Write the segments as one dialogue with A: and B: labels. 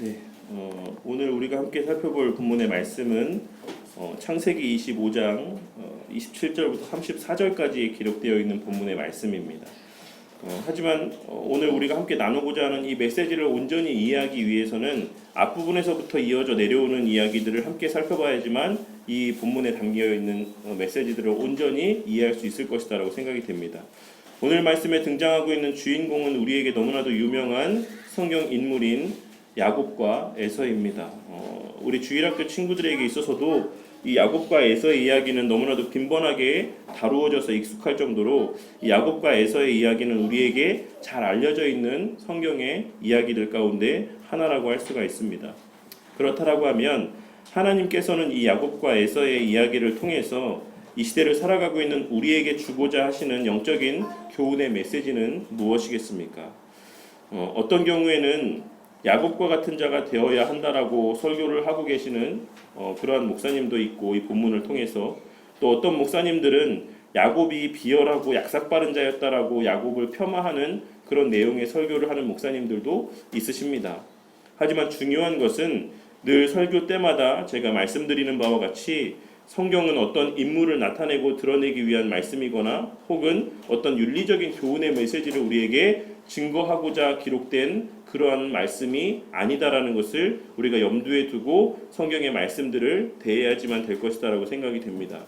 A: 네, 오늘 우리가 함께 살펴볼 본문의 말씀은 창세기 25장 27절부터 34절까지 기록되어 있는 본문의 말씀입니다. 하지만 오늘 우리가 함께 나누고자 하는 이 메시지를 온전히 이해하기 위해서는 앞부분에서부터 이어져 내려오는 이야기들을 함께 살펴봐야지만 이 본문에 담겨있는 메시지들을 온전히 이해할 수 있을 것이다라고 생각이 됩니다. 오늘 말씀에 등장하고 있는 주인공은 우리에게 너무나도 유명한 성경 인물인 야곱과 에서입니다. 우리 주일학교 친구들에게 있어서도 이 야곱과 에서의 이야기는 너무나도 빈번하게 다루어져서 익숙할 정도로 이 야곱과 에서의 이야기는 우리에게 잘 알려져 있는 성경의 이야기들 가운데 하나라고 할 수가 있습니다. 그렇다라고 하면 하나님께서는 이 야곱과 에서의 이야기를 통해서 이 시대를 살아가고 있는 우리에게 주고자 하시는 영적인 교훈의 메시지는 무엇이겠습니까? 어떤 경우에는 야곱과 같은 자가 되어야 한다라고 설교를 하고 계시는 그러한 목사님도 있고, 이 본문을 통해서 또 어떤 목사님들은 야곱이 비열하고 약삭빠른 자였다라고 야곱을 폄하하는 그런 내용의 설교를 하는 목사님들도 있으십니다. 하지만 중요한 것은 늘 설교 때마다 제가 말씀드리는 바와 같이 성경은 어떤 인물을 나타내고 드러내기 위한 말씀이거나 혹은 어떤 윤리적인 교훈의 메시지를 우리에게 증거하고자 기록된 그러한 말씀이 아니다라는 것을 우리가 염두에 두고 성경의 말씀들을 대해야지만 될 것이다라고 생각이 됩니다.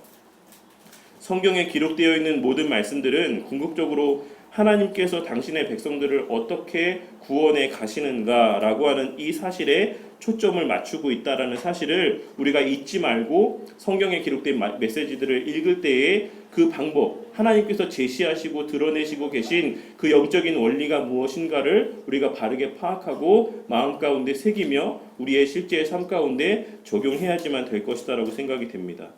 A: 성경에 기록되어 있는 모든 말씀들은 궁극적으로 하나님께서 당신의 백성들을 어떻게 구원해 가시는가라고 하는 이 사실에 초점을 맞추고 있다라는 사실을 우리가 잊지 말고 성경에 기록된 메시지들을 읽을 때에 그 방법, 하나님께서 제시하시고 드러내시고 계신 그 영적인 원리가 무엇인가를 우리가 바르게 파악하고 마음 가운데 새기며 우리의 실제의 삶 가운데 적용해야지만 될 것이다라고 생각이 됩니다.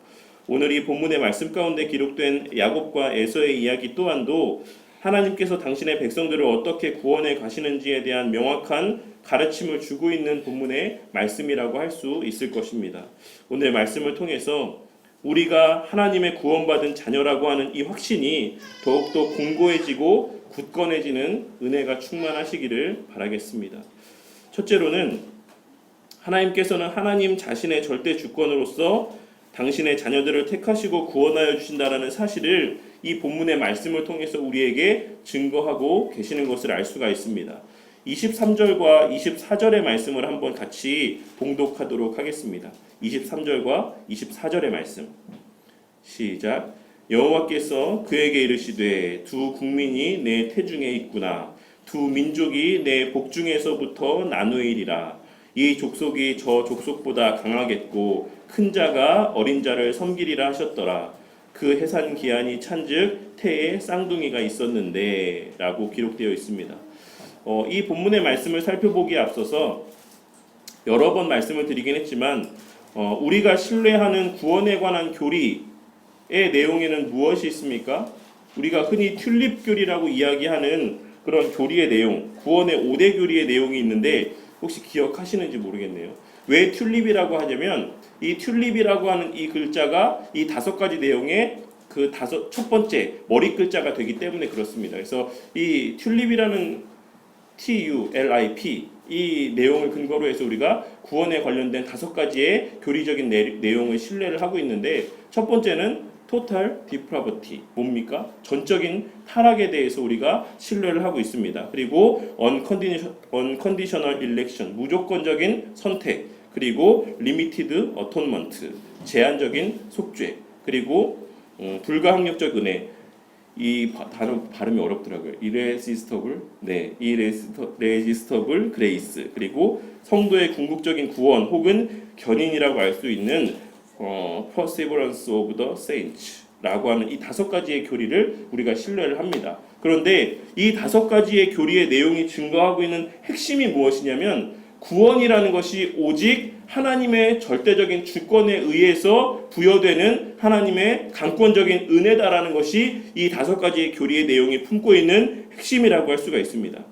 A: 오늘 이 본문의 말씀 가운데 기록된 야곱과 에서의 이야기 또한도 하나님께서 당신의 백성들을 어떻게 구원해 가시는지에 대한 명확한 가르침을 주고 있는 본문의 말씀이라고 할 수 있을 것입니다. 오늘 말씀을 통해서 우리가 하나님의 구원받은 자녀라고 하는 이 확신이 더욱더 공고해지고 굳건해지는 은혜가 충만하시기를 바라겠습니다. 첫째로는 하나님께서는 하나님 자신의 절대 주권으로서 당신의 자녀들을 택하시고 구원하여 주신다라는 사실을 이 본문의 말씀을 통해서 우리에게 증거하고 계시는 것을 알 수가 있습니다. 23절과 24절의 말씀을 한번 같이 봉독하도록 하겠습니다. 23절과 24절의 말씀. 시작. 여호와께서 그에게 이르시되 두 국민이 내 태중에 있구나. 두 민족이 내 복중에서부터 나누이리라. 이 족속이 저 족속보다 강하겠고 큰 자가 어린 자를 섬기리라 하셨더라. 그 해산 기한이 찬즉 태에 쌍둥이가 있었는데 라고 기록되어 있습니다. 이 본문의 말씀을 살펴보기에 앞서서 여러 번 말씀을 드리긴 했지만 우리가 신뢰하는 구원에 관한 교리의 내용에는 무엇이 있습니까? 우리가 흔히 튤립 교리라고 이야기하는 그런 교리의 내용, 구원의 5대 교리의 내용이 있는데 혹시 기억하시는지 모르겠네요. 왜 튤립이라고 하냐면 이 튤립이라고 하는 이 글자가 이 5가지 내용의 그 첫 번째 머리 글자가 되기 때문에 그렇습니다. 그래서 이 튤립이라는 TULIP 이 내용을 근거로 해서 우리가 구원에 관련된 5가지의 교리적인 내용을 신뢰를 하고 있는데, 첫 번째는 Total Depravity, 뭡니까? 전적인 타락에 대해서 우리가 신뢰를 하고 있습니다. 그리고 Unconditional Election, 무조건적인 선택, 그리고 Limited Atonement, 제한적인 속죄, 그리고 불가항력적 은혜. 이 단어 발음이 어렵더라고요. Irresistible Grace, 그리고 성도의 궁극적인 구원 혹은 견인이라고 알 수 있는 Perseverance of the Saints라고 하는 이 5가지의 교리를 우리가 신뢰를 합니다. 그런데 이 5가지의 교리의 내용이 증거하고 있는 핵심이 무엇이냐면 구원이라는 것이 오직 하나님의 절대적인 주권에 의해서 부여되는 하나님의 강권적인 은혜다라는 것이 이 5가지의 교리의 내용이 품고 있는 핵심이라고 할 수가 있습니다.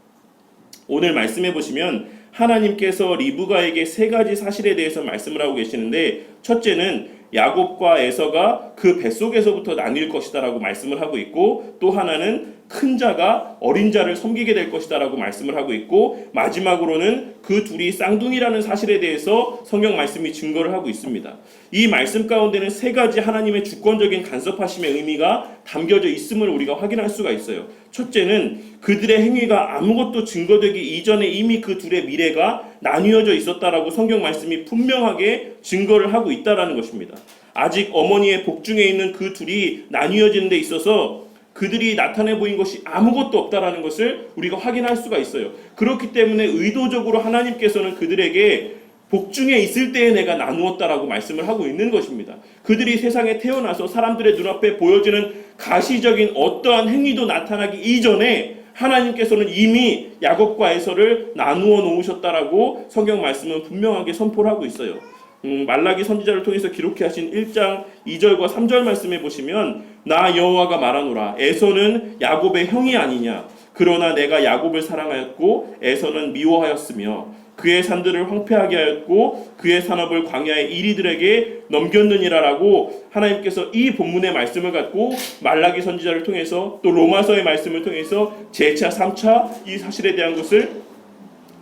A: 오늘 말씀해 보시면 하나님께서 리브가에게 3가지 사실에 대해서 말씀을 하고 계시는데, 첫째는 야곱과 에서가 그 뱃속에서부터 나뉠 것이다라고 말씀을 하고 있고, 또 하나는 큰 자가 어린 자를 섬기게 될 것이다라고 말씀을 하고 있고, 마지막으로는 그 둘이 쌍둥이라는 사실에 대해서 성경 말씀이 증거를 하고 있습니다. 이 말씀 가운데는 세 가지 하나님의 주권적인 간섭하심의 의미가 담겨져 있음을 우리가 확인할 수가 있어요. 첫째는 그들의 행위가 아무것도 증거되기 이전에 이미 그 둘의 미래가 나뉘어져 있었다라고 성경 말씀이 분명하게 증거를 하고 있다라는 것입니다. 아직 어머니의 복중에 있는 그 둘이 나뉘어지는 데 있어서 그들이 나타내 보인 것이 아무것도 없다라는 것을 우리가 확인할 수가 있어요. 그렇기 때문에 의도적으로 하나님께서는 그들에게 복중에 있을 때에 내가 나누었다라고 말씀을 하고 있는 것입니다. 그들이 세상에 태어나서 사람들의 눈앞에 보여지는 가시적인 어떠한 행위도 나타나기 이전에 하나님께서는 이미 야곱과 에서를 나누어 놓으셨다라고 성경 말씀은 분명하게 선포를 하고 있어요. 말라기 선지자를 통해서 기록해 하신 1장 2절과 3절 말씀에 보시면, 나 여호와가 말하노라, 에서는 야곱의 형이 아니냐, 그러나 내가 야곱을 사랑하였고 에서는 미워하였으며 그의 산들을 황폐하게 하였고 그의 산업을 광야의 이리들에게 넘겼느니라라고 하나님께서 이 본문의 말씀을 갖고 말라기 선지자를 통해서 또 로마서의 말씀을 통해서 제차 3차 이 사실에 대한 것을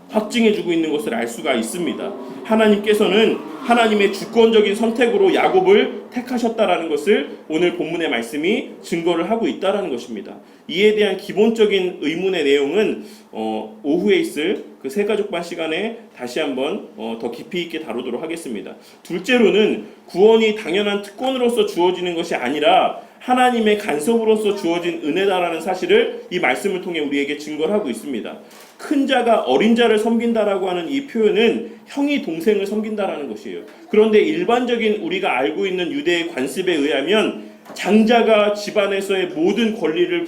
A: 확증해주고 있는 것을 알 수가 있습니다. 하나님께서는 하나님의 주권적인 선택으로 야곱을 택하셨다라는 것을 오늘 본문의 말씀이 증거를 하고 있다라는 것입니다. 이에 대한 기본적인 의문의 내용은 오후에 있을 그 새가족반 시간에 다시 한번 더 깊이 있게 다루도록 하겠습니다. 둘째로는 구원이 당연한 특권으로서 주어지는 것이 아니라 하나님의 간섭으로서 주어진 은혜다라는 사실을 이 말씀을 통해 우리에게 증거를 하고 있습니다. 큰 자가 어린 자를 섬긴다라고 하는 이 표현은 형이 동생을 섬긴다라는 것이에요. 그런데 일반적인 우리가 알고 있는 유대의 관습에 의하면 장자가 집안에서의 모든 권리를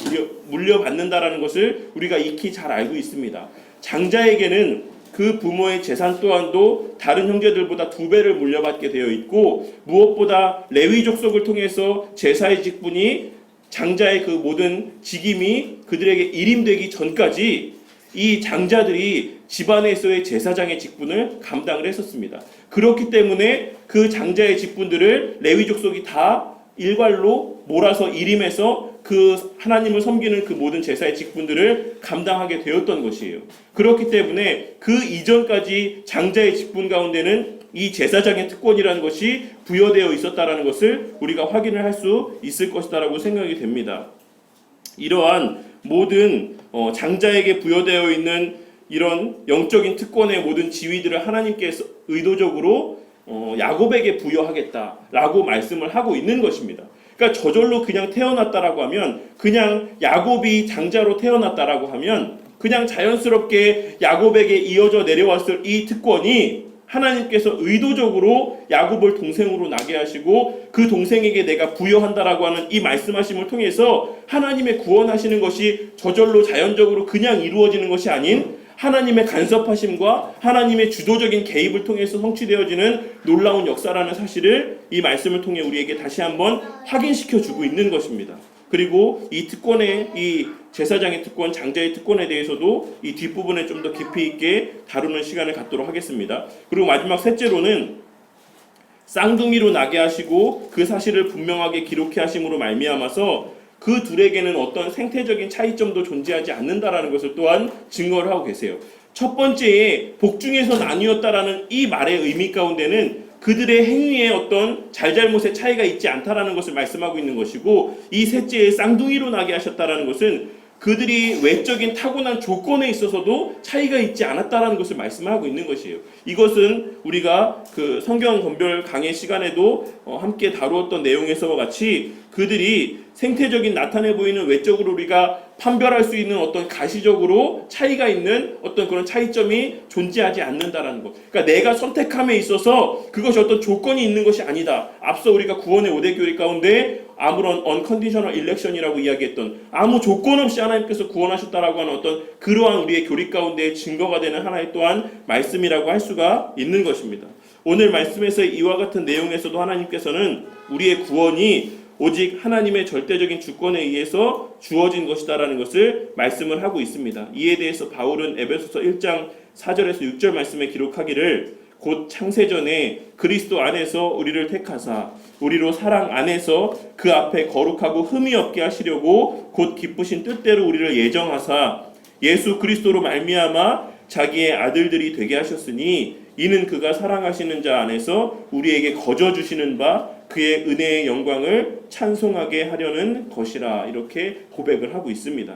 A: 물려받는다라는 것을 우리가 익히 잘 알고 있습니다. 장자에게는 그 부모의 재산 또한도 다른 형제들보다 2배를 물려받게 되어 있고, 무엇보다 레위 족속을 통해서 제사의 직분이 장자의 그 모든 직임이 그들에게 일임되기 전까지 이 장자들이 집안에서의 제사장의 직분을 감당을 했었습니다. 그렇기 때문에 그 장자의 직분들을 레위 족속이 다 일괄로 몰아서 일임해서 그 하나님을 섬기는 그 모든 제사의 직분들을 감당하게 되었던 것이에요. 그렇기 때문에 그 이전까지 장자의 직분 가운데는 이 제사장의 특권이라는 것이 부여되어 있었다라는 것을 우리가 확인을 할 수 있을 것이다라고 생각이 됩니다. 이러한 모든 장자에게 부여되어 있는 이런 영적인 특권의 모든 지위들을 하나님께서 의도적으로 야곱에게 부여하겠다라고 말씀을 하고 있는 것입니다. 그러니까 저절로 그냥 태어났다라고 하면, 그냥 야곱이 장자로 태어났다라고 하면 그냥 자연스럽게 야곱에게 이어져 내려왔을 이 특권이 하나님께서 의도적으로 야곱을 동생으로 나게 하시고 그 동생에게 내가 부여한다라고 하는 이 말씀하심을 통해서 하나님의 구원하시는 것이 저절로 자연적으로 그냥 이루어지는 것이 아닌 하나님의 간섭하심과 하나님의 주도적인 개입을 통해서 성취되어지는 놀라운 역사라는 사실을 이 말씀을 통해 우리에게 다시 한번 확인시켜주고 있는 것입니다. 그리고 이 특권의, 이 제사장의 특권, 장자의 특권에 대해서도 이 뒷부분에 좀 더 깊이 있게 다루는 시간을 갖도록 하겠습니다. 그리고 마지막 셋째로는 쌍둥이로 나게 하시고 그 사실을 분명하게 기록해 하심으로 말미암아서 그 둘에게는 어떤 생태적인 차이점도 존재하지 않는다라는 것을 또한 증거를 하고 계세요. 첫 번째에 복중에서 나뉘었다라는 이 말의 의미 가운데는 그들의 행위에 어떤 잘잘못의 차이가 있지 않다라는 것을 말씀하고 있는 것이고, 이 셋째에 쌍둥이로 나게 하셨다라는 것은 그들이 외적인 타고난 조건에 있어서도 차이가 있지 않았다라는 것을 말씀하고 있는 것이에요. 이것은 우리가 그 성경 건별 강의 시간에도 함께 다루었던 내용에서와 같이 그들이 생태적인 나타내 보이는 외적으로 우리가 판별할 수 있는 어떤 가시적으로 차이가 있는 어떤 그런 차이점이 존재하지 않는다라는 것. 그러니까 내가 선택함에 있어서 그것이 어떤 조건이 있는 것이 아니다. 앞서 우리가 구원의 5대 교리 가운데 아무런 unconditional election이라고 이야기했던, 아무 조건 없이 하나님께서 구원하셨다라고 하는 어떤 그러한 우리의 교리 가운데 증거가 되는 하나의 또한 말씀이라고 할 수가 있는 것입니다. 오늘 말씀에서 이와 같은 내용에서도 하나님께서는 우리의 구원이 오직 하나님의 절대적인 주권에 의해서 주어진 것이다라는 것을 말씀을 하고 있습니다. 이에 대해서 바울은 에베소서 1장 4절에서 6절 말씀에 기록하기를, 곧 창세전에 그리스도 안에서 우리를 택하사 우리로 사랑 안에서 그 앞에 거룩하고 흠이 없게 하시려고 곧 기쁘신 뜻대로 우리를 예정하사 예수 그리스도로 말미암아 자기의 아들들이 되게 하셨으니 이는 그가 사랑하시는 자 안에서 우리에게 거저 주시는 바 그의 은혜의 영광을 찬송하게 하려는 것이라, 이렇게 고백을 하고 있습니다.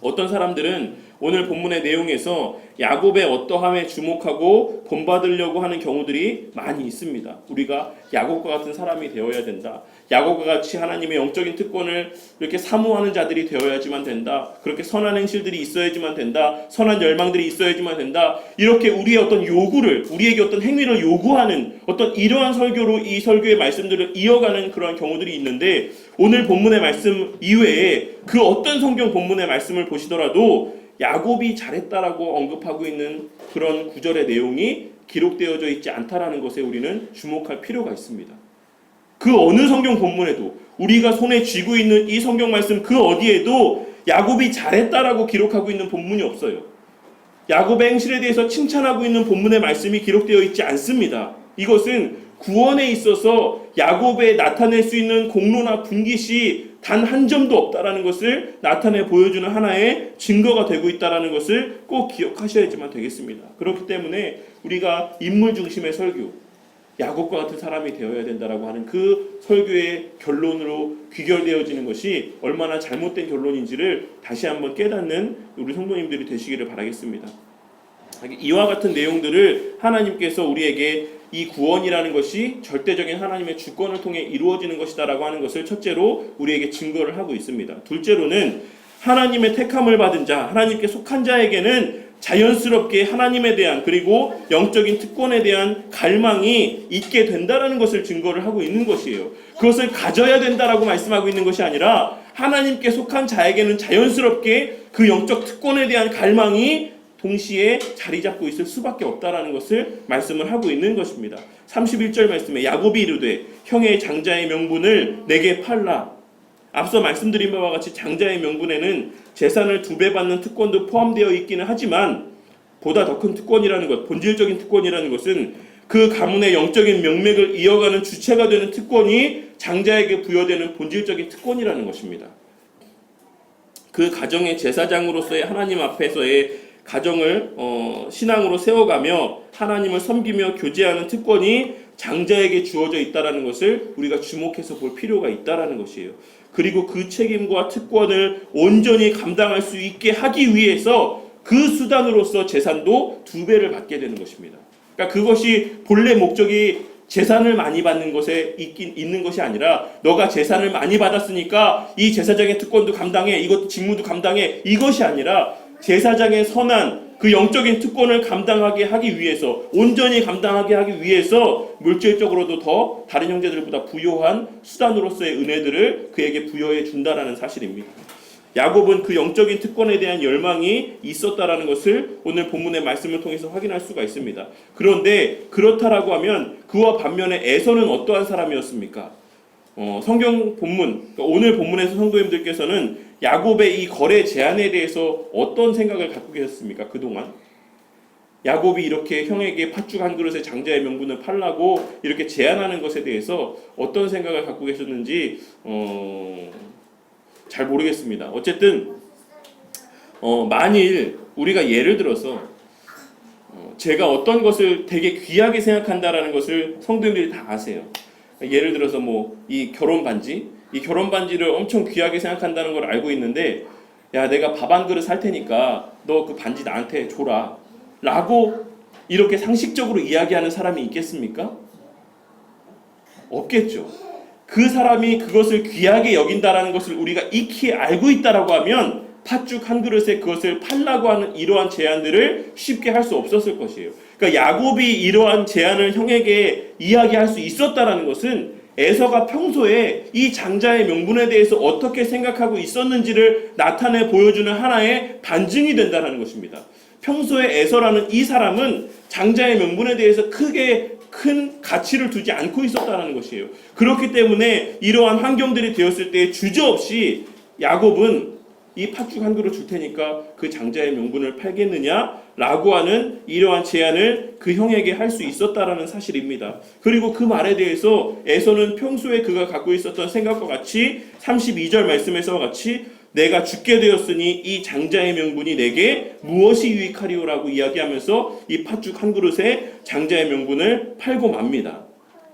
A: 어떤 사람들은 오늘 본문의 내용에서 야곱의 어떠함에 주목하고 본받으려고 하는 경우들이 많이 있습니다. 우리가 야곱과 같은 사람이 되어야 된다. 야곱과 같이 하나님의 영적인 특권을 이렇게 사모하는 자들이 되어야지만 된다. 그렇게 선한 행실들이 있어야지만 된다. 선한 열망들이 있어야지만 된다. 이렇게 우리의 어떤 요구를, 우리에게 어떤 행위를 요구하는 어떤 이러한 설교로 이 설교의 말씀들을 이어가는 그러한 경우들이 있는데, 오늘 본문의 말씀 이외에 그 어떤 성경 본문의 말씀을 보시더라도 야곱이 잘했다라고 언급하고 있는 그런 구절의 내용이 기록되어져 있지 않다라는 것에 우리는 주목할 필요가 있습니다. 그 어느 성경 본문에도, 우리가 손에 쥐고 있는 이 성경 말씀 그 어디에도 야곱이 잘했다라고 기록하고 있는 본문이 없어요. 야곱의 행실에 대해서 칭찬하고 있는 본문의 말씀이 기록되어 있지 않습니다. 이것은 구원에 있어서 야곱에 나타낼 수 있는 공로나 분깃이 단 한 점도 없다라는 것을 나타내 보여주는 하나의 증거가 되고 있다라는 것을 꼭 기억하셔야지만 되겠습니다. 그렇기 때문에 우리가 인물 중심의 설교, 야곱과 같은 사람이 되어야 된다라고 하는 그 설교의 결론으로 귀결되어지는 것이 얼마나 잘못된 결론인지를 다시 한번 깨닫는 우리 성도님들이 되시기를 바라겠습니다. 이와 같은 내용들을 하나님께서 우리에게 이 구원이라는 것이 절대적인 하나님의 주권을 통해 이루어지는 것이다라고 하는 것을 첫째로 우리에게 증거를 하고 있습니다. 둘째로는 하나님의 택함을 받은 자, 하나님께 속한 자에게는 자연스럽게 하나님에 대한, 그리고 영적인 특권에 대한 갈망이 있게 된다라는 것을 증거를 하고 있는 것이에요. 그것을 가져야 된다라고 말씀하고 있는 것이 아니라 하나님께 속한 자에게는 자연스럽게 그 영적 특권에 대한 갈망이 동시에 자리 잡고 있을 수밖에 없다라는 것을 말씀을 하고 있는 것입니다. 31절 말씀에 야곱이 이르되 형의 장자의 명분을 내게 팔라. 앞서 말씀드린 바와 같이 장자의 명분에는 재산을 2배 받는 특권도 포함되어 있기는 하지만, 보다 더 큰 특권이라는 것, 본질적인 특권이라는 것은 그 가문의 영적인 명맥을 이어가는 주체가 되는 특권이 장자에게 부여되는 본질적인 특권이라는 것입니다. 그 가정의 제사장으로서의 하나님 앞에서의 가정을 신앙으로 세워가며 하나님을 섬기며 교제하는 특권이 장자에게 주어져 있다는 것을 우리가 주목해서 볼 필요가 있다는 것이에요. 그리고 그 책임과 특권을 온전히 감당할 수 있게 하기 위해서 그 수단으로서 재산도 2배를 받게 되는 것입니다. 그러니까 그것이 본래 목적이 재산을 많이 받는 것에 있는 것이 아니라, 너가 재산을 많이 받았으니까 이 제사장의 특권도 감당해, 이것 직무도 감당해, 이것이 아니라 제사장의 선한 그 영적인 특권을 감당하게 하기 위해서, 온전히 감당하게 하기 위해서 물질적으로도 더 다른 형제들보다 부요한 수단으로서의 은혜들을 그에게 부여해 준다라는 사실입니다. 야곱은 그 영적인 특권에 대한 열망이 있었다라는 것을 오늘 본문의 말씀을 통해서 확인할 수가 있습니다. 그런데 그렇다라고 하면 그와 반면에 에서는 어떠한 사람이었습니까? 성경 본문, 오늘 본문에서 성도님들께서는 야곱의 이 거래 제안에 대해서 어떤 생각을 갖고 계셨습니까? 그동안 야곱이 이렇게 형에게 팥죽 한 그릇에 장자의 명분을 팔라고 이렇게 제안하는 것에 대해서 어떤 생각을 갖고 계셨는지 잘 모르겠습니다. 어쨌든 만일 우리가 예를 들어서 제가 어떤 것을 되게 귀하게 생각한다라는 것을 성도님들이 다 아세요. 예를 들어서 이 결혼 반지를 엄청 귀하게 생각한다는 걸 알고 있는데, 야, 내가 밥 한 그릇 살 테니까 너 그 반지 나한테 줘라 라고 이렇게 상식적으로 이야기하는 사람이 있겠습니까? 없겠죠. 그 사람이 그것을 귀하게 여긴다라는 것을 우리가 익히 알고 있다라고 하면 팥죽 한 그릇에 그것을 팔라고 하는 이러한 제안들을 쉽게 할 수 없었을 것이에요. 그러니까 야곱이 이러한 제안을 형에게 이야기할 수 있었다라는 것은 에서가 평소에 이 장자의 명분에 대해서 어떻게 생각하고 있었는지를 나타내 보여주는 하나의 반증이 된다는 것입니다. 평소에 에서라는 이 사람은 장자의 명분에 대해서 크게 큰 가치를 두지 않고 있었다는 것이에요. 그렇기 때문에 이러한 환경들이 되었을 때 주저없이 야곱은 이 팥죽 한 그릇 줄 테니까 그 장자의 명분을 팔겠느냐라고 하는 이러한 제안을 그 형에게 할 수 있었다라는 사실입니다. 그리고 그 말에 대해서 에서는 평소에 그가 갖고 있었던 생각과 같이 32절 말씀에서와 같이 내가 죽게 되었으니 이 장자의 명분이 내게 무엇이 유익하리오라고 이야기하면서 이 팥죽 한 그릇에 장자의 명분을 팔고 맙니다.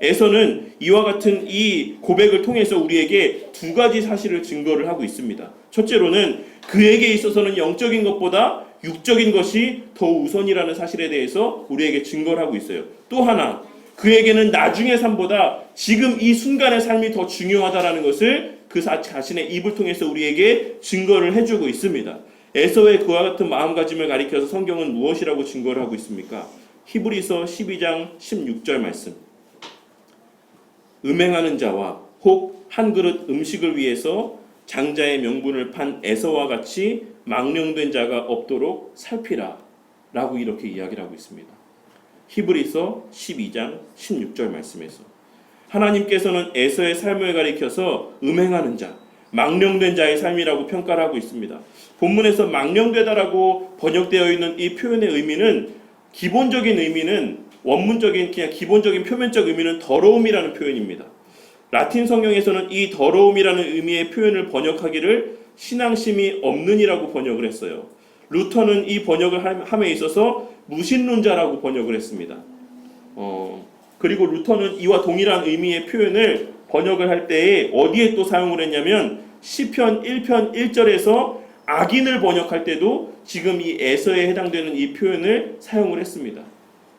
A: 에서는 이와 같은 이 고백을 통해서 우리에게 두 가지 사실을 증거를 하고 있습니다. 첫째로는 그에게 있어서는 영적인 것보다 육적인 것이 더 우선이라는 사실에 대해서 우리에게 증거를 하고 있어요. 또 하나, 그에게는 나중의 삶보다 지금 이 순간의 삶이 더 중요하다라는 것을 그 자신의 입을 통해서 우리에게 증거를 해주고 있습니다. 에서의 그와 같은 마음가짐을 가리켜서 성경은 무엇이라고 증거를 하고 있습니까? 히브리서 12장 16절 말씀. 음행하는 자와 혹 한 그릇 음식을 위해서 장자의 명분을 판 에서와 같이 망령된 자가 없도록 살피라 라고 이렇게 이야기를 하고 있습니다. 히브리서 12장 16절 말씀에서 하나님께서는 에서의 삶을 가리켜서 음행하는 자, 망령된 자의 삶이라고 평가를 하고 있습니다. 본문에서 망령되다라고 번역되어 있는 이 표현의 의미는 기본적인 의미는 원문적인 그냥 기본적인 표면적 의미는 더러움이라는 표현입니다. 라틴 성경에서는 이 더러움이라는 의미의 표현을 번역하기를 신앙심이 없는이라고 번역을 했어요. 루터는 이 번역을 함에 있어서 무신론자라고 번역을 했습니다. 그리고 루터는 이와 동일한 의미의 표현을 번역을 할 때에 어디에 또 사용을 했냐면 시편 1편 1절에서 악인을 번역할 때도 지금 이 에서에 해당되는 이 표현을 사용을 했습니다.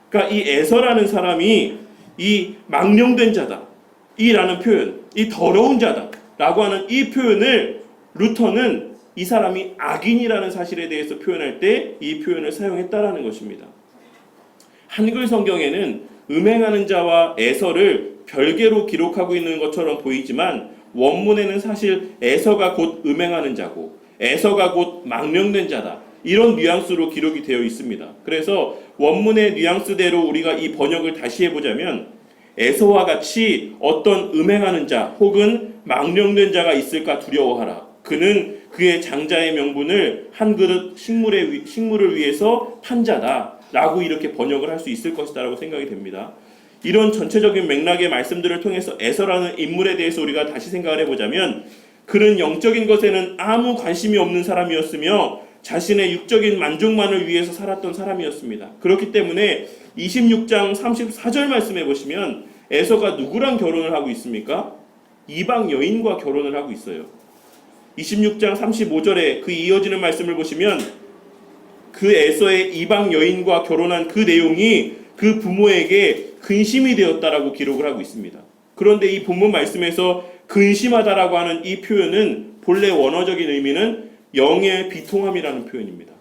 A: 그러니까 이 에서라는 사람이 이 망령된 자다 이라는 표현, 이 더러운 자다 라고 하는 이 표현을 루터는 이 사람이 악인이라는 사실에 대해서 표현할 때 이 표현을 사용했다라는 것입니다. 한글 성경에는 음행하는 자와 에서를 별개로 기록하고 있는 것처럼 보이지만 원문에는 사실 에서가 곧 음행하는 자고 에서가 곧 망령된 자다 이런 뉘앙스로 기록이 되어 있습니다. 그래서 원문의 뉘앙스대로 우리가 이 번역을 다시 해보자면 에서와 같이 어떤 음행하는 자 혹은 망령된 자가 있을까 두려워하라. 그는 그의 장자의 명분을 한 그릇 식물을 위해서 판 자다 라고 이렇게 번역을 할 수 있을 것이다 라고 생각이 됩니다. 이런 전체적인 맥락의 말씀들을 통해서 에서라는 인물에 대해서 우리가 다시 생각을 해보자면 그는 영적인 것에는 아무 관심이 없는 사람이었으며 자신의 육적인 만족만을 위해서 살았던 사람이었습니다. 그렇기 때문에 26장 34절 말씀해 보시면 에서가 누구랑 결혼을 하고 있습니까? 이방 여인과 결혼을 하고 있어요. 26장 35절에 그 이어지는 말씀을 보시면 그 에서의 이방 여인과 결혼한 그 내용이 그 부모에게 근심이 되었다라고 기록을 하고 있습니다. 그런데 이 본문 말씀에서 근심하다라고 하는 이 표현은 본래 원어적인 의미는 영의 비통함이라는 표현입니다.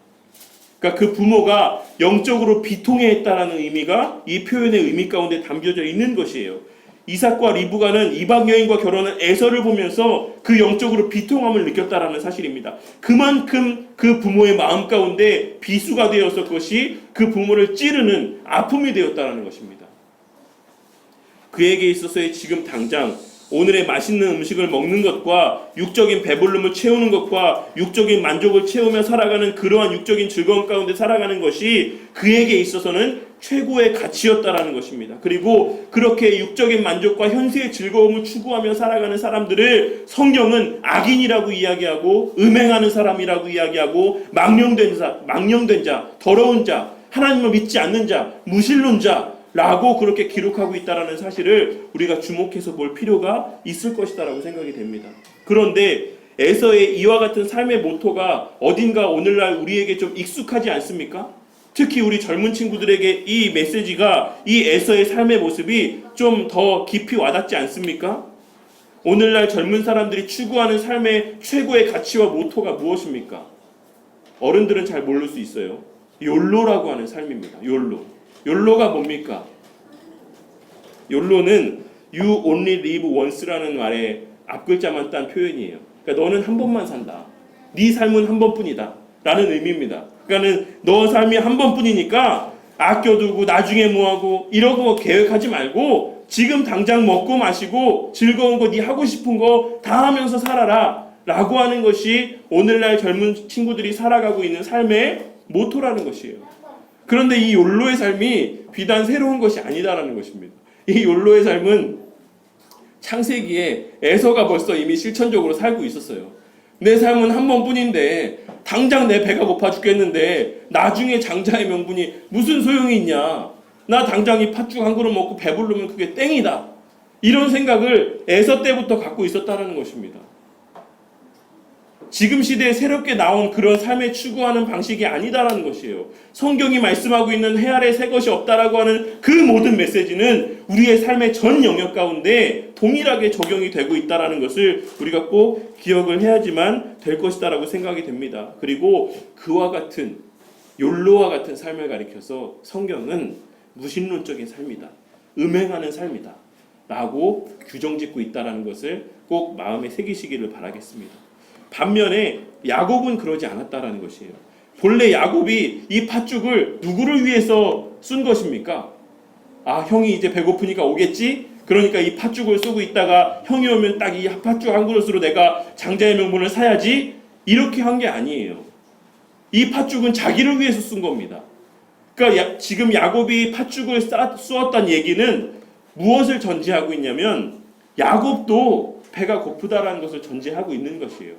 A: 그러니까 그 부모가 영적으로 비통해했다라는 의미가 이 표현의 의미 가운데 담겨져 있는 것이에요. 이삭과 리브가는 이방 여인과 결혼한 에서를 보면서 그 영적으로 비통함을 느꼈다라는 사실입니다. 그만큼 그 부모의 마음 가운데 비수가 되어서 그것이 그 부모를 찌르는 아픔이 되었다라는 것입니다. 그에게 있어서의 지금 당장 오늘의 맛있는 음식을 먹는 것과 육적인 배부름을 채우는 것과 육적인 만족을 채우며 살아가는 그러한 육적인 즐거움 가운데 살아가는 것이 그에게 있어서는 최고의 가치였다라는 것입니다. 그리고 그렇게 육적인 만족과 현세의 즐거움을 추구하며 살아가는 사람들을 성경은 악인이라고 이야기하고 음행하는 사람이라고 이야기하고 망령된 자, 더러운 자, 하나님을 믿지 않는 자, 무신론자 라고 그렇게 기록하고 있다는 사실을 우리가 주목해서 볼 필요가 있을 것이다라고 생각이 됩니다. 그런데 에서의 이와 같은 삶의 모토가 어딘가 오늘날 우리에게 좀 익숙하지 않습니까? 특히 우리 젊은 친구들에게 이 메시지가 이 에서의 삶의 모습이 좀 더 깊이 와닿지 않습니까? 오늘날 젊은 사람들이 추구하는 삶의 최고의 가치와 모토가 무엇입니까? 어른들은 잘 모를 수 있어요. 욜로라고 하는 삶입니다. 욜로가 뭡니까? 욜로는 You only live once라는 말의 앞글자만 딴 표현이에요. 그러니까 너는 한 번만 산다. 네 삶은 한 번뿐이다 라는 의미입니다. 그러니까 너 삶이 한 번뿐이니까 아껴두고 나중에 뭐하고 이러고 계획하지 말고 지금 당장 먹고 마시고 즐거운 거 네 하고 싶은 거 다 하면서 살아라 라고 하는 것이 오늘날 젊은 친구들이 살아가고 있는 삶의 모토라는 것이에요. 그런데 이 욜로의 삶이 비단 새로운 것이 아니다라는 것입니다. 이 욜로의 삶은 창세기에 에서가 벌써 이미 실천적으로 살고 있었어요. 내 삶은 한 번뿐인데 당장 내 배가 고파 죽겠는데 나중에 장자의 명분이 무슨 소용이 있냐. 나 당장 이 팥죽 한 그릇 먹고 배부르면 그게 땡이다. 이런 생각을 에서 때부터 갖고 있었다는 것입니다. 지금 시대에 새롭게 나온 그런 삶에 추구하는 방식이 아니다라는 것이에요. 성경이 말씀하고 있는 해 아래 새 것이 없다라고 하는 그 모든 메시지는 우리의 삶의 전 영역 가운데 동일하게 적용이 되고 있다라는 것을 우리가 꼭 기억을 해야지만 될 것이다라고 생각이 됩니다. 그리고 그와 같은 욜로와 같은 삶을 가리켜서 성경은 무신론적인 삶이다. 음행하는 삶이다. 라고 규정짓고 있다라는 것을 꼭 마음에 새기시기를 바라겠습니다. 반면에 야곱은 그러지 않았다라는 것이에요. 본래 야곱이 이 팥죽을 누구를 위해서 쓴 것입니까? 아, 형이 이제 배고프니까 오겠지? 그러니까 이 팥죽을 쓰고 있다가 형이 오면 딱 이 팥죽 한 그릇으로 내가 장자의 명분을 사야지? 이렇게 한 게 아니에요. 이 팥죽은 자기를 위해서 쓴 겁니다. 그러니까 지금 야곱이 팥죽을 쏘았다는 얘기는 무엇을 전제하고 있냐면 야곱도 배가 고프다라는 것을 전제하고 있는 것이에요.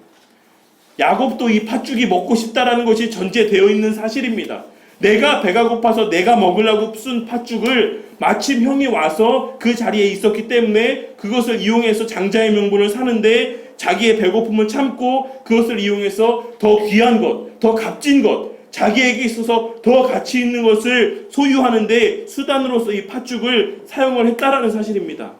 A: 야곱도 이 팥죽이 먹고 싶다라는 것이 전제되어 있는 사실입니다. 내가 배가 고파서 내가 먹으려고 쓴 팥죽을 마침 형이 와서 그 자리에 있었기 때문에 그것을 이용해서 장자의 명분을 사는데 자기의 배고픔을 참고 그것을 이용해서 더 귀한 것, 더 값진 것, 자기에게 있어서 더 가치 있는 것을 소유하는데 수단으로서 이 팥죽을 사용을 했다라는 사실입니다.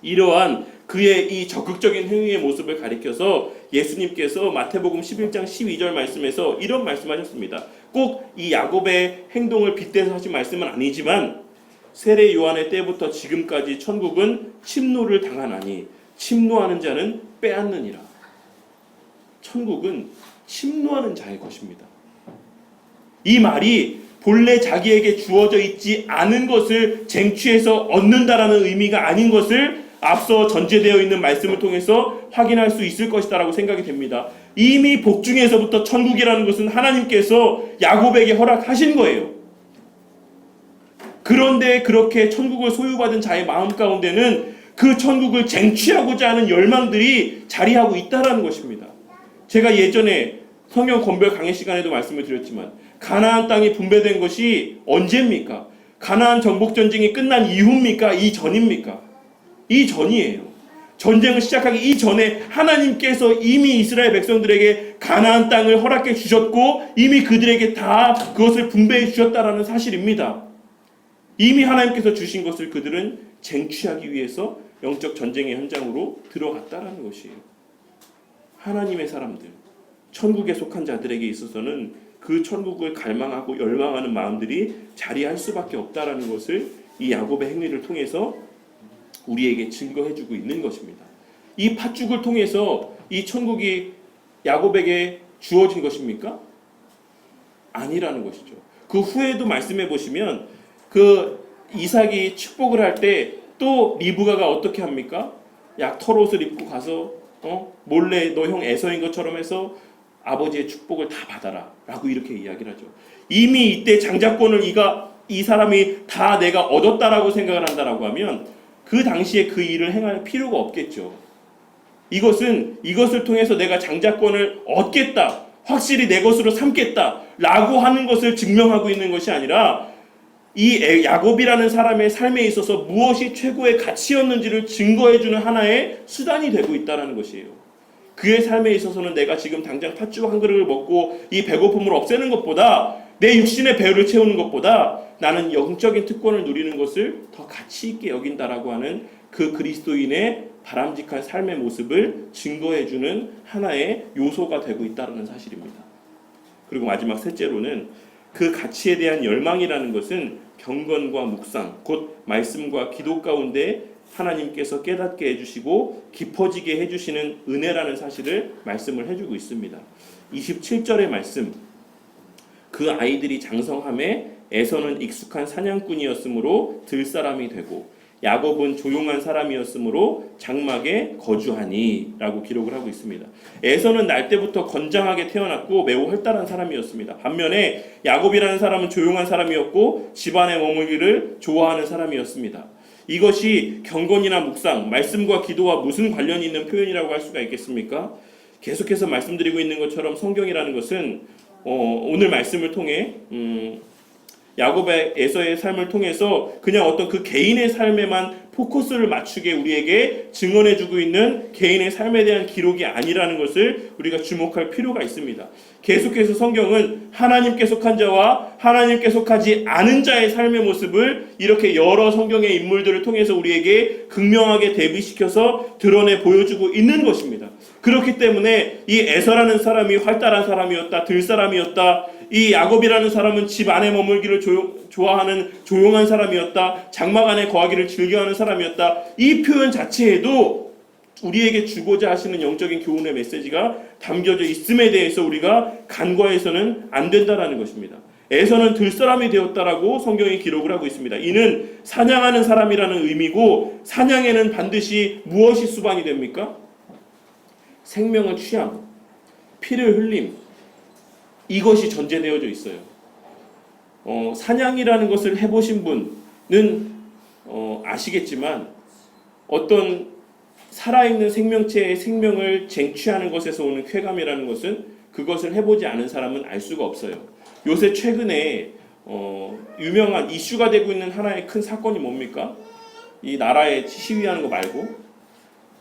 A: 이러한 그의 이 적극적인 행위의 모습을 가리켜서 예수님께서 마태복음 11장 12절 말씀에서 이런 말씀하셨습니다. 꼭 이 야곱의 행동을 빗대서 하신 말씀은 아니지만 세례 요한의 때부터 지금까지 천국은 침노를 당하나니 침노하는 자는 빼앗느니라. 천국은 침노하는 자의 것입니다. 이 말이 본래 자기에게 주어져 있지 않은 것을 쟁취해서 얻는다라는 의미가 아닌 것을 앞서 전제되어 있는 말씀을 통해서 확인할 수 있을 것이다라고 생각이 됩니다. 이미 복중에서부터 천국이라는 것은 하나님께서 야곱에게 허락하신 거예요. 그런데 그렇게 천국을 소유받은 자의 마음 가운데는 그 천국을 쟁취하고자 하는 열망들이 자리하고 있다라는 것입니다. 제가 예전에 성경 건별 강의 시간에도 말씀을 드렸지만 가나안 땅이 분배된 것이 언제입니까? 가나안 정복 전쟁이 끝난 이후입니까? 이전입니까? 이전이에요. 전쟁을 시작하기 이전에 하나님께서 이미 이스라엘 백성들에게 가나안 땅을 허락해 주셨고 이미 그들에게 다 그것을 분배해 주셨다라는 사실입니다. 이미 하나님께서 주신 것을 그들은 쟁취하기 위해서 영적 전쟁의 현장으로 들어갔다라는 것이에요. 하나님의 사람들, 천국에 속한 자들에게 있어서는 그 천국을 갈망하고 열망하는 마음들이 자리할 수밖에 없다라는 것을 이 야곱의 행위를 통해서 우리에게 증거해주고 있는 것입니다. 이 팥죽을 통해서 이 천국이 야곱에게 주어진 것입니까? 아니라는 것이죠. 그 후에도 말씀해 보시면 그 이삭이 축복을 할 때 또 리브가가 어떻게 합니까? 털옷을 입고 가서 몰래 너 형 에서인 것처럼 해서 아버지의 축복을 다 받아라 라고 이렇게 이야기를 하죠. 이미 이때 장자권을 이 사람이 다 내가 얻었다라고 생각을 한다라고 하면 그 당시에 그 일을 행할 필요가 없겠죠. 이것을 통해서 내가 장자권을 얻겠다, 확실히 내 것으로 삼겠다 라고 하는 것을 증명하고 있는 것이 아니라 이 야곱이라는 사람의 삶에 있어서 무엇이 최고의 가치였는지를 증거해주는 하나의 수단이 되고 있다는 것이에요. 그의 삶에 있어서는 내가 지금 당장 팥죽 한 그릇을 먹고 이 배고픔을 없애는 것보다 내 육신의 배를 채우는 것보다 나는 영적인 특권을 누리는 것을 더 가치 있게 여긴다라고 하는 그 그리스도인의 바람직한 삶의 모습을 증거해주는 하나의 요소가 되고 있다는 사실입니다. 그리고 마지막 셋째로는 그 가치에 대한 열망이라는 것은 경건과 묵상, 곧 말씀과 기도 가운데 하나님께서 깨닫게 해주시고 깊어지게 해주시는 은혜라는 사실을 말씀을 해주고 있습니다. 27절의 말씀, 그 아이들이 장성함에 에서는 익숙한 사냥꾼이었으므로 들사람이 되고 야곱은 조용한 사람이었으므로 장막에 거주하니 라고 기록을 하고 있습니다. 에서는 날 때부터 건장하게 태어났고 매우 활달한 사람이었습니다. 반면에 야곱이라는 사람은 조용한 사람이었고 집안에 머물기를 좋아하는 사람이었습니다. 이것이 경건이나 묵상, 말씀과 기도와 무슨 관련이 있는 표현이라고 할 수가 있겠습니까? 계속해서 말씀드리고 있는 것처럼 성경이라는 것은 오늘 말씀을 통해 야곱의 에서의 삶을 통해서 그냥 어떤 그 개인의 삶에만 포커스를 맞추게 우리에게 증언해주고 있는 개인의 삶에 대한 기록이 아니라는 것을 우리가 주목할 필요가 있습니다. 계속해서 성경은 하나님께 속한 자와 하나님께 속하지 않은 자의 삶의 모습을 이렇게 여러 성경의 인물들을 통해서 우리에게 극명하게 대비시켜서 드러내 보여주고 있는 것입니다. 그렇기 때문에 이 에서라는 사람이 활달한 사람이었다, 들사람이었다, 이 야곱이라는 사람은 집 안에 머물기를 좋아하는 조용한 사람이었다, 장막 안에 거하기를 즐겨하는 사람이었다, 이 표현 자체에도 우리에게 주고자 하시는 영적인 교훈의 메시지가 담겨져 있음에 대해서 우리가 간과해서는 안 된다라는 것입니다. 에서는 들사람이 되었다라고 성경이 기록을 하고 있습니다. 이는 사냥하는 사람이라는 의미고, 사냥에는 반드시 무엇이 수반이 됩니까? 생명을 취함, 피를 흘림, 이것이 전제되어져 있어요. 사냥이라는 것을 해보신 분은 아시겠지만 어떤 살아있는 생명체의 생명을 쟁취하는 것에서 오는 쾌감이라는 것은 그것을 해보지 않은 사람은 알 수가 없어요. 요새 최근에 유명한 이슈가 되고 있는 하나의 큰 사건이 뭡니까? 이 나라에 시위하는 거 말고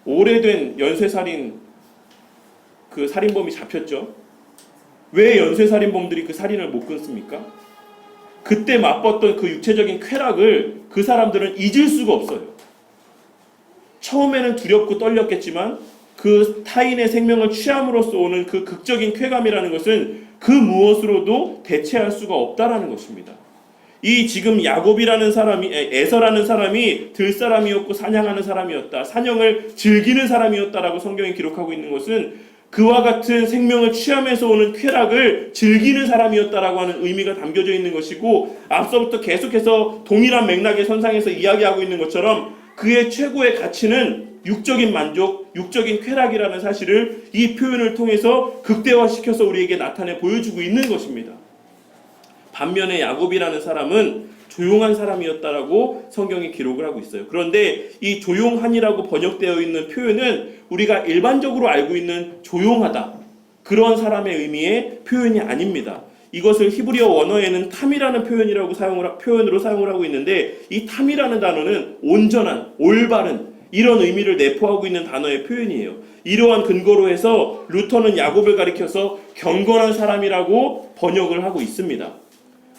A: 오래된 연쇄살인, 그 살인범이 잡혔죠. 왜 연쇄살인범들이 그 살인을 못 끊습니까? 그때 맛봤던 그 육체적인 쾌락을 그 사람들은 잊을 수가 없어요. 처음에는 두렵고 떨렸겠지만 그 타인의 생명을 취함으로써 오는 그 극적인 쾌감이라는 것은 그 무엇으로도 대체할 수가 없다라는 것입니다. 이 지금 야곱이라는 사람이, 에서라는 사람이 들사람이었고 사냥하는 사람이었다, 사냥을 즐기는 사람이었다라고 성경이 기록하고 있는 것은 그와 같은 생명을 취함에서 오는 쾌락을 즐기는 사람이었다라고 하는 의미가 담겨져 있는 것이고, 앞서부터 계속해서 동일한 맥락의 선상에서 이야기하고 있는 것처럼 그의 최고의 가치는 육적인 만족, 육적인 쾌락이라는 사실을 이 표현을 통해서 극대화시켜서 우리에게 나타내 보여주고 있는 것입니다. 반면에 야곱이라는 사람은 조용한 사람이었다라고 성경이 기록을 하고 있어요. 그런데 이 조용한이라고 번역되어 있는 표현은 우리가 일반적으로 알고 있는 조용하다, 그런 사람의 의미의 표현이 아닙니다. 이것을 히브리어 원어에는 탐이라는 표현으로 사용을 하고 있는데, 이 탐이라는 단어는 온전한, 올바른, 이런 의미를 내포하고 있는 단어의 표현이에요. 이러한 근거로 해서 루터는 야곱을 가리켜서 경건한 사람이라고 번역을 하고 있습니다.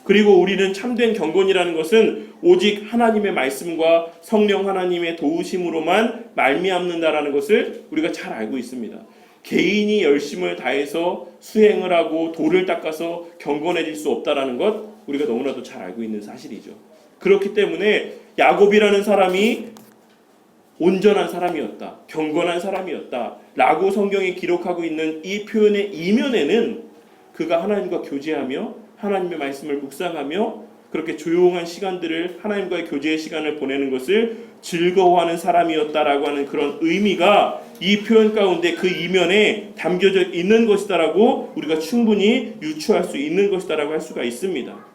A: 그리고 우리는 참된 경건이라는 것은 오직 하나님의 말씀과 성령 하나님의 도우심으로만 말미암는다라는 것을 우리가 잘 알고 있습니다. 개인이 열심을 다해서 수행을 하고 도를 닦아서 경건해질 수 없다라는 것, 우리가 너무나도 잘 알고 있는 사실이죠. 그렇기 때문에 야곱이라는 사람이 온전한 사람이었다, 경건한 사람이었다 라고 성경이 기록하고 있는 이 표현의 이면에는 그가 하나님과 교제하며 하나님의 말씀을 묵상하며 그렇게 조용한 시간들을, 하나님과의 교제의 시간을 보내는 것을 즐거워하는 사람이었다라고 하는 그런 의미가 이 표현 가운데 그 이면에 담겨져 있는 것이다라고 우리가 충분히 유추할 수 있는 것이다라고 할 수가 있습니다.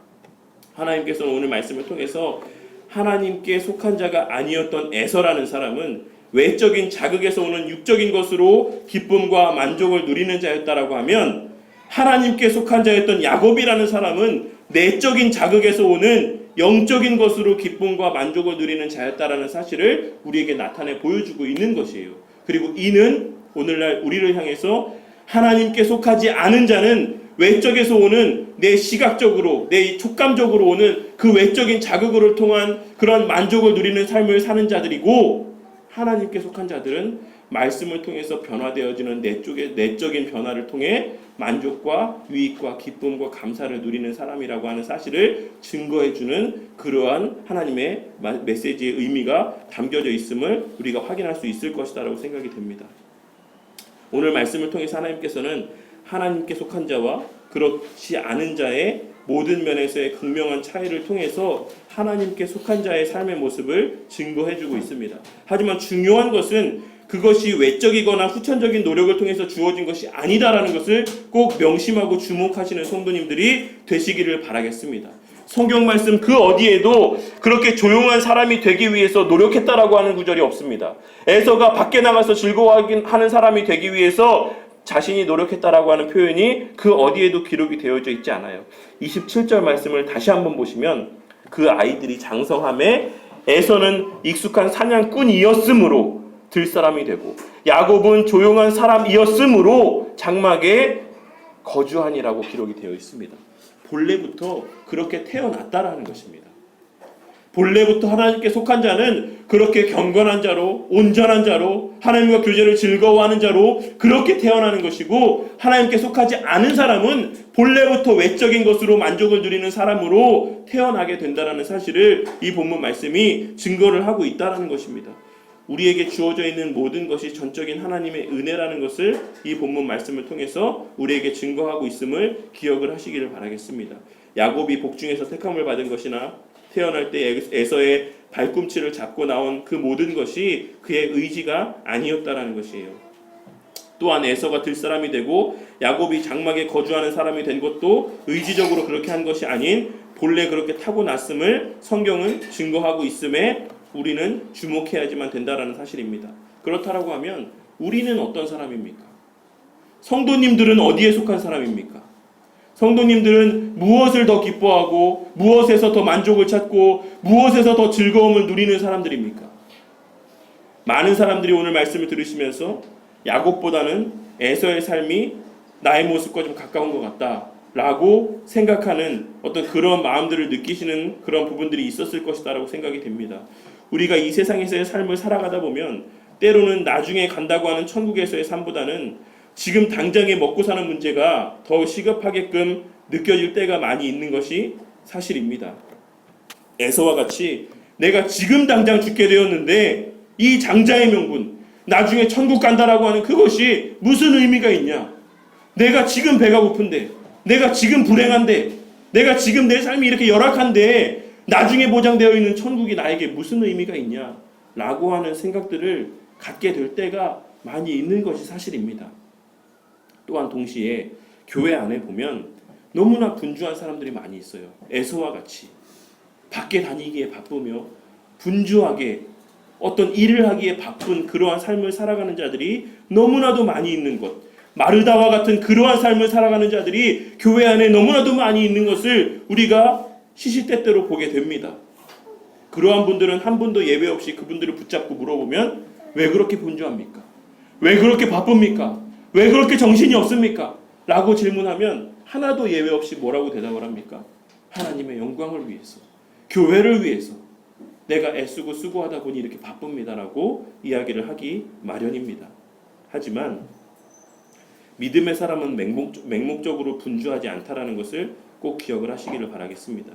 A: 하나님께서는 오늘 말씀을 통해서 하나님께 속한 자가 아니었던 에서라는 사람은 외적인 자극에서 오는 육적인 것으로 기쁨과 만족을 누리는 자였다라고 하면, 하나님께 속한 자였던 야곱이라는 사람은 내적인 자극에서 오는 영적인 것으로 기쁨과 만족을 누리는 자였다라는 사실을 우리에게 나타내 보여주고 있는 것이에요. 그리고 이는 오늘날 우리를 향해서 하나님께 속하지 않은 자는 외적에서 오는 내 시각적으로, 내 촉감적으로 오는 그 외적인 자극을 통한 그런 만족을 누리는 삶을 사는 자들이고, 하나님께 속한 자들은 말씀을 통해서 변화되어지는 내적인 변화를 통해 만족과 유익과 기쁨과 감사를 누리는 사람이라고 하는 사실을 증거해주는 그러한 하나님의 메시지의 의미가 담겨져 있음을 우리가 확인할 수 있을 것이다라고 생각이 됩니다. 오늘 말씀을 통해서 하나님께서는 하나님께 속한 자와 그렇지 않은 자의 모든 면에서의 극명한 차이를 통해서 하나님께 속한 자의 삶의 모습을 증거해주고 있습니다. 하지만 중요한 것은 그것이 외적이거나 후천적인 노력을 통해서 주어진 것이 아니다라는 것을 꼭 명심하고 주목하시는 성도님들이 되시기를 바라겠습니다. 성경 말씀 그 어디에도 그렇게 조용한 사람이 되기 위해서 노력했다라고 하는 구절이 없습니다. 에서가 밖에 나가서 즐거워하는 사람이 되기 위해서 자신이 노력했다라고 하는 표현이 그 어디에도 기록이 되어져 있지 않아요. 27절 말씀을 다시 한번 보시면 그 아이들이 장성함에 에서는 익숙한 사냥꾼이었으므로 들사람이 되고 야곱은 조용한 사람이었으므로 장막에 거주하니라고 기록이 되어 있습니다. 본래부터 그렇게 태어났다라는 것입니다. 본래부터 하나님께 속한 자는 그렇게 경건한 자로, 온전한 자로, 하나님과 교제를 즐거워하는 자로 그렇게 태어나는 것이고, 하나님께 속하지 않은 사람은 본래부터 외적인 것으로 만족을 누리는 사람으로 태어나게 된다는 사실을 이 본문 말씀이 증거를 하고 있다는 것입니다. 우리에게 주어져 있는 모든 것이 전적인 하나님의 은혜라는 것을 이 본문 말씀을 통해서 우리에게 증거하고 있음을 기억을 하시기를 바라겠습니다. 야곱이 복중에서 택함을 받은 것이나 태어날 때 에서의 발꿈치를 잡고 나온 그 모든 것이 그의 의지가 아니었다라는 것이에요. 또한 에서가 들사람이 되고 야곱이 장막에 거주하는 사람이 된 것도 의지적으로 그렇게 한 것이 아닌 본래 그렇게 타고났음을 성경은 증거하고 있음에 우리는 주목해야지만 된다라는 사실입니다. 그렇다라고 하면 우리는 어떤 사람입니까? 성도님들은 어디에 속한 사람입니까? 성도님들은 무엇을 더 기뻐하고 무엇에서 더 만족을 찾고 무엇에서 더 즐거움을 누리는 사람들입니까? 많은 사람들이 오늘 말씀을 들으시면서 야곱보다는 에서의 삶이 나의 모습과 좀 가까운 것 같다 라고 생각하는 어떤 그런 마음들을 느끼시는 그런 부분들이 있었을 것이다 라고 생각이 됩니다. 우리가 이 세상에서의 삶을 살아가다 보면 때로는 나중에 간다고 하는 천국에서의 삶보다는 지금 당장에 먹고 사는 문제가 더 시급하게끔 느껴질 때가 많이 있는 것이 사실입니다. 에서와 같이 내가 지금 당장 죽게 되었는데 이 장자의 명분, 나중에 천국 간다라고 하는 그것이 무슨 의미가 있냐? 내가 지금 배가 고픈데, 내가 지금 불행한데, 내가 지금 내 삶이 이렇게 열악한데 나중에 보장되어 있는 천국이 나에게 무슨 의미가 있냐? 라고 하는 생각들을 갖게 될 때가 많이 있는 것이 사실입니다. 또한 동시에 교회 안에 보면 너무나 분주한 사람들이 많이 있어요. 에서와 같이 밖에 다니기에 바쁘며 분주하게 어떤 일을 하기에 바쁜 그러한 삶을 살아가는 자들이 너무나도 많이 있는 것, 마르다와 같은 그러한 삶을 살아가는 자들이 교회 안에 너무나도 많이 있는 것을 우리가 시시때때로 보게 됩니다. 그러한 분들은 한 분도 예외 없이 그분들을 붙잡고 물어보면 왜 그렇게 분주합니까? 왜 그렇게 바쁩니까? 왜 그렇게 정신이 없습니까? 라고 질문하면 하나도 예외 없이 뭐라고 대답을 합니까? 하나님의 영광을 위해서, 교회를 위해서 내가 애쓰고 수고하다 보니 이렇게 바쁩니다라고 이야기를 하기 마련입니다. 하지만 믿음의 사람은 맹목적으로 분주하지 않다라는 것을 꼭 기억을 하시기를 바라겠습니다.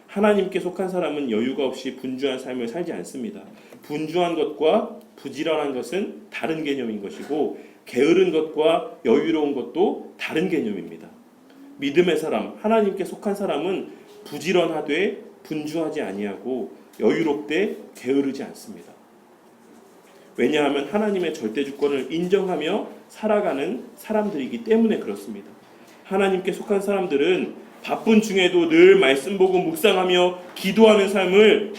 A: 하나님께 속한 사람은 여유가 없이 분주한 삶을 살지 않습니다. 분주한 것과 부지런한 것은 다른 개념인 것이고 게으른 것과 여유로운 것도 다른 개념입니다. 믿음의 사람, 하나님께 속한 사람은 부지런하되 분주하지 아니하고 여유롭되 게으르지 않습니다. 왜냐하면 하나님의 절대 주권을 인정하며 살아가는 사람들이기 때문에 그렇습니다. 하나님께 속한 사람들은 바쁜 중에도 늘 말씀 보고 묵상하며 기도하는 삶을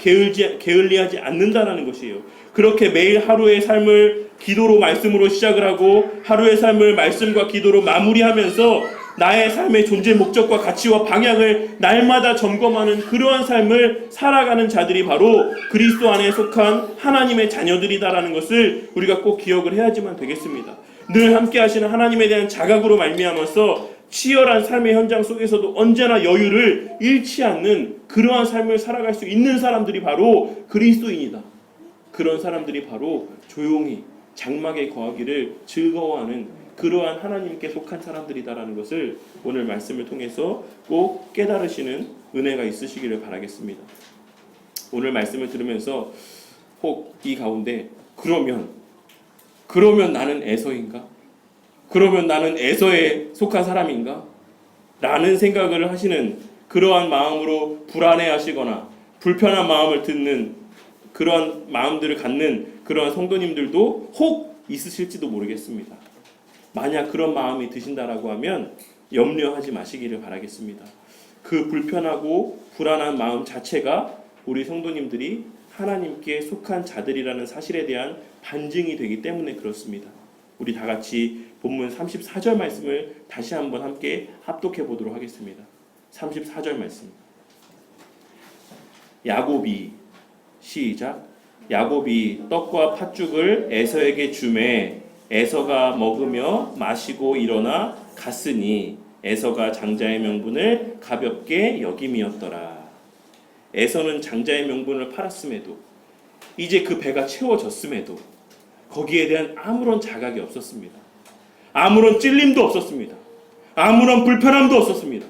A: 게을리하지 않는다는 것이에요. 그렇게 매일 하루의 삶을 기도로 말씀으로 시작을 하고 하루의 삶을 말씀과 기도로 마무리하면서 나의 삶의 존재 목적과 가치와 방향을 날마다 점검하는 그러한 삶을 살아가는 자들이 바로 그리스도 안에 속한 하나님의 자녀들이다라는 것을 우리가 꼭 기억을 해야지만 되겠습니다. 늘 함께 하시는 하나님에 대한 자각으로 말미암아서 치열한 삶의 현장 속에서도 언제나 여유를 잃지 않는 그러한 삶을 살아갈 수 있는 사람들이 바로 그리스도인이다. 그런 사람들이 바로 조용히 장막에 거하기를 즐거워하는 그러한 하나님께 속한 사람들이다라는 것을 오늘 말씀을 통해서 꼭 깨달으시는 은혜가 있으시기를 바라겠습니다. 오늘 말씀을 들으면서 혹 이 가운데 그러면 나는 에서인가? 그러면 나는 에서에 속한 사람인가? 라는 생각을 하시는 그러한 마음으로 불안해하시거나 불편한 마음을 듣는 그러한 마음들을 갖는 그러한 성도님들도 혹 있으실지도 모르겠습니다. 만약 그런 마음이 드신다라고 하면 염려하지 마시기를 바라겠습니다. 그 불편하고 불안한 마음 자체가 우리 성도님들이 하나님께 속한 자들이라는 사실에 대한 반증이 되기 때문에 그렇습니다. 우리 다 같이 본문 34절 말씀을 다시 한번 함께 합독해 보도록 하겠습니다. 34절 말씀. 야곱이 시작. 야곱이 떡과 팥죽을 에서에게 주매 에서가 먹으며 마시고 일어나 갔으니 에서가 장자의 명분을 가볍게 여김이었더라. 에서는 장자의 명분을 팔았음에도 이제 그 배가 채워졌음에도 거기에 대한 아무런 자각이 없었습니다. 아무런 찔림도 없었습니다. 아무런 불편함도 없었습니다.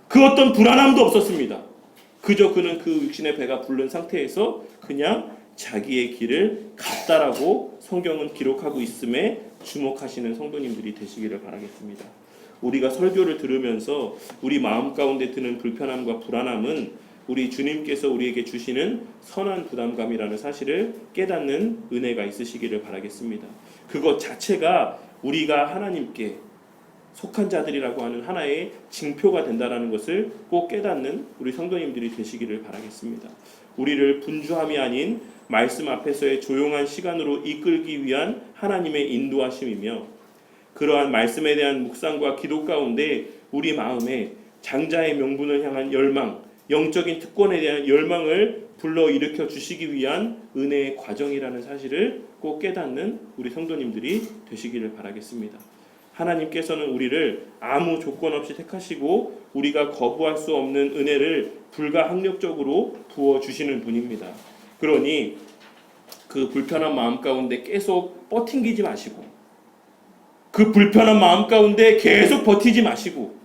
A: 그 어떤 불안함도 없었습니다. 그저 그는 그 육신의 배가 부른 상태에서 그냥 자기의 길을 갔다라고 성경은 기록하고 있음에 주목하시는 성도님들이 되시기를 바라겠습니다. 우리가 설교를 들으면서 우리 마음 가운데 드는 불편함과 불안함은 우리 주님께서 우리에게 주시는 선한 부담감이라는 사실을 깨닫는 은혜가 있으시기를 바라겠습니다. 그것 자체가 우리가 하나님께 속한 자들이라고 하는 하나의 징표가 된다는 것을 꼭 깨닫는 우리 성도님들이 되시기를 바라겠습니다. 우리를 분주함이 아닌 말씀 앞에서의 조용한 시간으로 이끌기 위한 하나님의 인도하심이며 그러한 말씀에 대한 묵상과 기도 가운데 우리 마음에 장자의 명분을 향한 열망, 영적인 특권에 대한 열망을 불러일으켜 주시기 위한 은혜의 과정이라는 사실을 꼭 깨닫는 우리 성도님들이 되시기를 바라겠습니다. 하나님께서는 우리를 아무 조건 없이 택하시고 우리가 거부할 수 없는 은혜를 불가항력적으로 부어주시는 분입니다. 그러니 그 불편한 마음 가운데 계속 버팅기지 마시고 그 불편한 마음 가운데 계속 버티지 마시고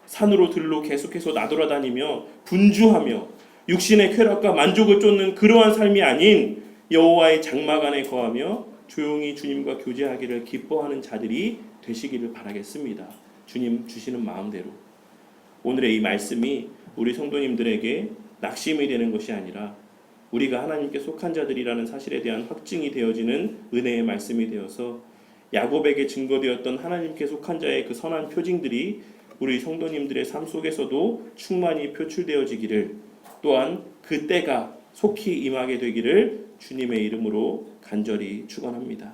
A: 산으로 들로 계속해서 나돌아다니며 분주하며 육신의 쾌락과 만족을 쫓는 그러한 삶이 아닌 여호와의 장막 안에 거하며 조용히 주님과 교제하기를 기뻐하는 자들이 되시기를 바라겠습니다. 주님 주시는 마음대로 오늘의 이 말씀이 우리 성도님들에게 낙심이 되는 것이 아니라 우리가 하나님께 속한 자들이라는 사실에 대한 확증이 되어지는 은혜의 말씀이 되어서 야곱에게 증거되었던 하나님께 속한 자의 그 선한 표징들이 우리 성도님들의 삶 속에서도 충만히 표출되어지기를 또한 그 때가 속히 임하게 되기를 주님의 이름으로 간절히 축원합니다.